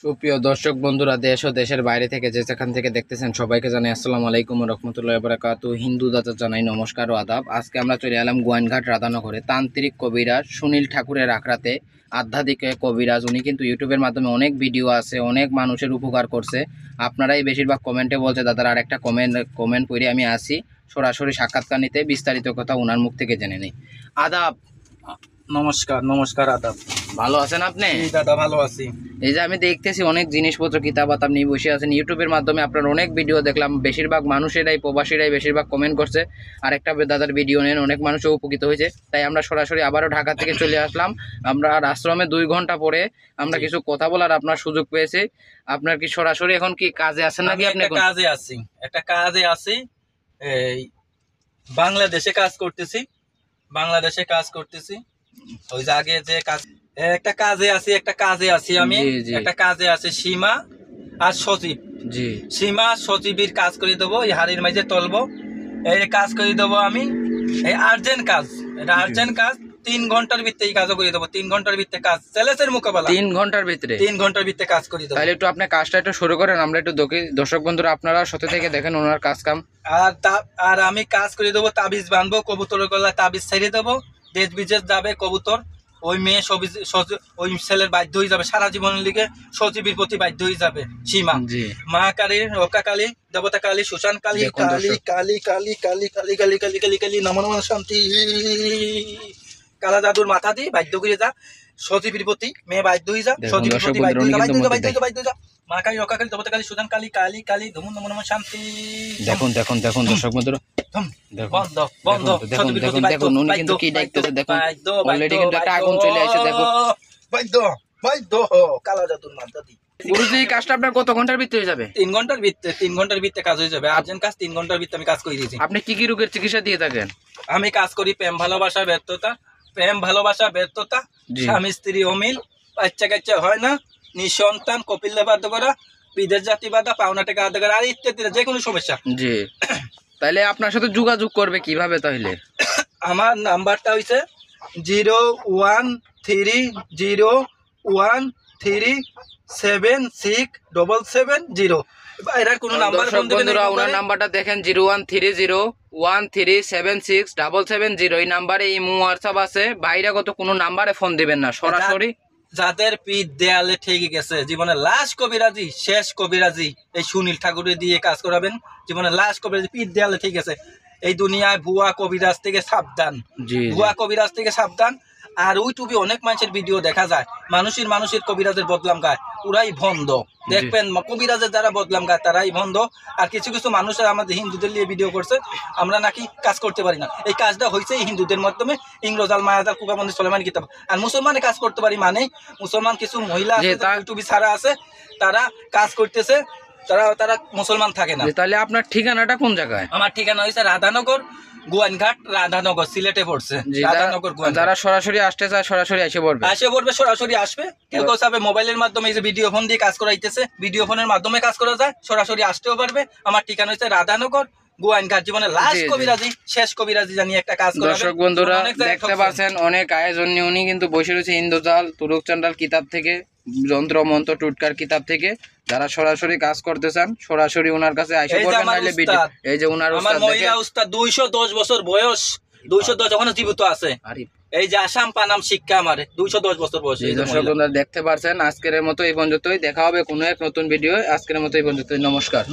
সুপ্রিয় দর্শক বন্ধুরা, দেশ ও দেশের বাইরে থেকে যে যেখান থেকে দেখতেছেন সবাইকে জানাই আসসালামু আলাইকুম ওয়া রাহমাতুল্লাহি ওয়া বারাকাতুহু। হিন্দু দাদা জানাই নমস্কার ও আদাব। আজকে আমরা চলে এলাম গোয়াইনঘাট রাধানগরে তান্ত্রিক কবিরাজ সুনীল ঠাকুরের আখড়াতে। আধ্যাত্মিক কবিরাজ উনি কিন্তু ইউটিউবের মাধ্যমে অনেক ভিডিও আছে, অনেক মানুষের উপকার করছে। আপনারাই বেশিরভাগ কমেন্টে বলছে দাদার আর একটা কমেন্ট করে আমি আসি সরাসরি সাক্ষাৎকার নিতে, বিস্তারিত কথা ওনার মুখ থেকে জেনে নিই। আদাব। নমস্কার নমস্কার আদাব। ভালো আছেন আপনি? দাদা ভালো আছি। এই যে আমি দেখতেছি অনেক জিনিসপত্র কিতাবাত আপনি বসে আছেন, ইউটিউবের মাধ্যমে আপনার অনেক ভিডিও দেখলাম, বেশিরভাগ মানুষেরাই প্রবাসীরাই বেশিরভাগ কমেন্ট করছে আর একটা দাদার ভিডিও নেন, অনেক মানুষও উপকৃত হয়েছে। তাই আমরা সরাসরি আবারও ঢাকা থেকে চলে আসলাম। আমরা আর আশ্রমে 2 ঘন্টা পরে আমরা কিছু কথা বলার আপনার সুযোগ পেয়েছি। আপনার কি সরাসরি এখন কি কাজে আছেন নাকি? আপনি একটা কাজে আছি, এই বাংলাদেশে কাজ করতেছি। ওই যে আগে যে কাজ, একটা কাজে আছি আমি। একটা কাজে আছে সীমা আর সচিব। জি, সীমা সচিবের কাজ করে দেবো, এই হাড়ির মাঝে তলবো, এই কাজ করে দেবো আমি। এই আর্জেন্ট কাজ, এটা আর্জেন্ট কাজ। 3 ঘন্টার ভিতরে এই কাজও করে দেবো। 3 ঘন্টার ভিতরে কাজ, চ্যালেঞ্জের মোকাবেলা। 3 ঘন্টার ভিতরে 3 ঘন্টার ভিতরে কাজ করে দেবো। তাহলে একটু আপনি কাজটা একটু শুরু করেন, আমরা একটু দর্শক বন্ধুরা আপনারা সাথে থেকে দেখেন ওনার কাজ কাম। আর আমি কাজ করে দেবো, তাবিজ বাঁধবো, কবুতরের গলায় তাবিজ ছেড়ে দেবো, দেশ বিদেশ যাবে কবুতর। ওই মেয়ে ওই ছেলের বাধ্য হয়ে যাবে, সারা জীবনের লিগে সচিবের প্রতি বাধ্য হয়ে যাবে সীমা। মা কালী, রক্ষা কালী, দেবতা কালী, শ্মশান কালী, কালী কালী কালী কালী কালী কালী কালী কালী কালী নম নম শান্তি। কালা জাদুর মাথা দিয়ে বাধ্য করে যা সচিবের প্রতি, মেয়ে বাধ্য হয়ে যা সচিবের প্রতি, বাধ্য হয়ে যা। মা কালী, রক্ষা কালী, দেবতা কালী, শ্মশান কালী, কালী কালী নম নম শান্তি। দেখুন দেখুন দেখুন দর্শক বন্ধুরা, বন্ধ বন্ধ। দেখুন উনি কিন্তু কি ডাকতেছে, দেখুন অলরেডি কিন্তু একটা আগুন চলে আসছে। দেখুন বাধ্য বাধ্য কালা জাদুর মাথা দিয়ে। গুরুজি, কাজটা আপনার কত ঘন্টার ভিতরে হয়ে যাবে? 3 ঘন্টার ভিতরে, 3 ঘন্টার ভিতরে কাজ হয়ে যাবে। আর্জেন্ট কাজ, 3 ঘন্টার ভিতরে আমি কাজ করে দিয়েছি। আপনি কি কি রোগের চিকিৎসা দিয়ে থাকেন? আমি কাজ করি প্রেম ভালোবাসা ব্যর্থতা, স্বামী স্ত্রী অমিল, বাচ্চা কাচ্চা হয় না, নিঃসন্তান, কপিল বাধ্য করা, বিদেশ জাতি বাধা, পাওনা টাকা আদায় করা, আর ইত্যাদি যে কোনো সমস্যা। জি, তাহলে আপনার সাথে যোগাযোগ করবে কিভাবে? তাহলে আমার নাম্বারটা হইছে 01301376770। এর কোনো নাম্বার বন্ধুরা ওনার নাম্বারটা দেখেন, 01301376770। এই নাম্বারে ইমো হোয়াটসঅ্যাপ আছে, বাইরেগত কোনো নাম্বারে ফোন দিবেন না, সরাসরি। যাদের পিঠ দেয়ালে ঠেকে গেছে, জীবনের লাশ কবিরাজি, শেষ কবিরাজি এই সুনীল ঠাকুরের দিয়ে কাজ করাবেন। জীবনের লাশ কবিরাজি, পিঠ দেয়ালে ঠেকে গেছে, এই দুনিয়ায় ভুয়া কবিরাজ থেকে সাবধান, ভুয়া কবিরাজ থেকে সাবধান। আর ইউটিউবে অনেক মানুষের ভিডিও দেখা যায়, মানুষের কবিরাজের বদলাম গায়, ওরাই ভন্ড। দেখবেন কবিরাজের যারা বদলাম গায় তারাই ভন্ড। আর কিছু কিছু মানুষের আমাদের হিন্দুদের নিয়ে ভিডিও করছে, আমরা নাকি কাজ করতে পারি না। এই কাজটা হয়েছে হিন্দুদের মাধ্যমে, ইংরেজাল মায়াজাল কুকাবন্দি সোলেমান কিতাব। আর মুসলমানে কাজ করতে পারি মানে, মুসলমান কিছু মহিলা ইউটিউবে ছাড়া আছে, তারা কাজ করতেছে, তারা মুসলমান থাকে না। তাহলে আপনার ঠিকানাটা কোন জায়গায়? আমার ঠিকানা হয়েছে রাধানগর, গোয়াইনঘাট রাধানগর, সিলেটে পড়ছে। রাধানগর, যারা সরাসরি আসতে চায় সরাসরি এসে পড়বে, সরাসরি আসবে। কেউ কেউ চাবে মোবাইলের মাধ্যমে, এই যে ভিডিও ফোন দিয়ে কাজ করাইতেছে, ভিডিও ফোনের মাধ্যমে কাজ করা যায়, সরাসরি আসতেও পারবে। আমার ঠিকানা হচ্ছে রাধানগর, গোয়াইনঘাট। জীবনের লাস্ট কবিরাজি, শেষ কবিরাজি জানিয়ে একটা কাজ করাবে। দর্শক বন্ধুরা দেখতে পাচ্ছেন অনেক আয়োজন নিয়ে উনি কিন্তু বসে রয়েছে ইন্দ্রজাল, তুরক চান্ডাল কিতাব থেকে, যন্ত্র মন্ত্র টুটকার কিতাব থেকে। যারা সরাসরি কাজ করতে চান সরাসরি ওনার কাছে আসে পড়বেন। নাইলে ভিডিও, এই যে ওনার আমার মহিলা উস্তাদ, 210 বছর বয়স, 210 এখনো জীবিত আছে। এই যে আসাম পানাম শিক্ষা, আমার 210 বছর বয়স। দর্শক বন্ধুরা দেখতে পাচ্ছেন। আজকের মতো এই পর্যন্তই, দেখা হবে কোনো এক নতুন ভিডিও। আজকের মতো এই পর্যন্তই, নমস্কার।